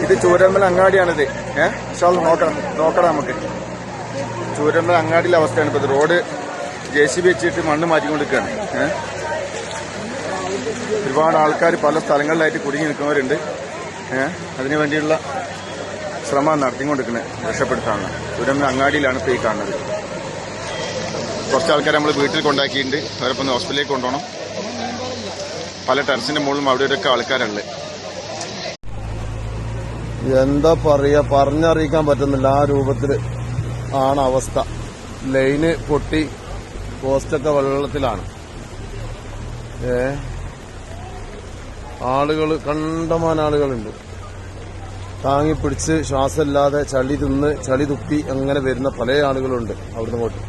ഇത് ചൂരമ്മൽ അങ്ങാടിയാണിത്. നോക്കണം നമുക്ക്. ചൂരമ്മൽ അങ്ങാടിയിലെ അവസ്ഥയാണ് ഇപ്പൊ. റോഡ് JCB വെച്ചിട്ട് മണ്ണ് മാറ്റിക്കൊണ്ടിരിക്കുകയാണ്. ഒരുപാട് ആൾക്കാർ പല സ്ഥലങ്ങളിലായിട്ട് കുടുങ്ങി നിൽക്കുന്നവരുണ്ട്. അതിനു വേണ്ടിയുള്ള ശ്രമം നടത്തിക്കൊണ്ടിരിക്കുന്നത് രക്ഷപ്പെടുത്താനുള്ള. ചൂരമ്മൽ അങ്ങാടിയിലാണ് ഇപ്പോൾ ഈ കാണുന്നത്. കുറച്ച് ആൾക്കാർ നമ്മൾ വീട്ടിൽ കൊണ്ടാക്കിയിട്ടുണ്ട്. അവരൊപ്പം ഒന്ന് ഹോസ്പിറ്റലിലേക്ക് കൊണ്ടുപോകണം. പല ടെറസിന്റെ മുകളിലും അവിടെ ഇവിടെയൊക്കെ ആൾക്കാരുണ്ട്. എന്താ പറയാ, പറഞ്ഞറിയിക്കാൻ പറ്റുന്നില്ല. ആ രൂപത്തിൽ ആണ് അവസ്ഥ. ലൈന് പൊട്ടി പോസ്റ്റൊക്കെ വെള്ളത്തിലാണ്. ആളുകൾ, കണ്ടമാന ആളുകളുണ്ട്. താങ്ങിപ്പിടിച്ച് ശ്വാസമില്ലാതെ ചളി തിന്ന് ചളി തുപ്പി അങ്ങനെ വരുന്ന പല ആളുകളുണ്ട് അവിടുന്ന് പോയിട്ട്.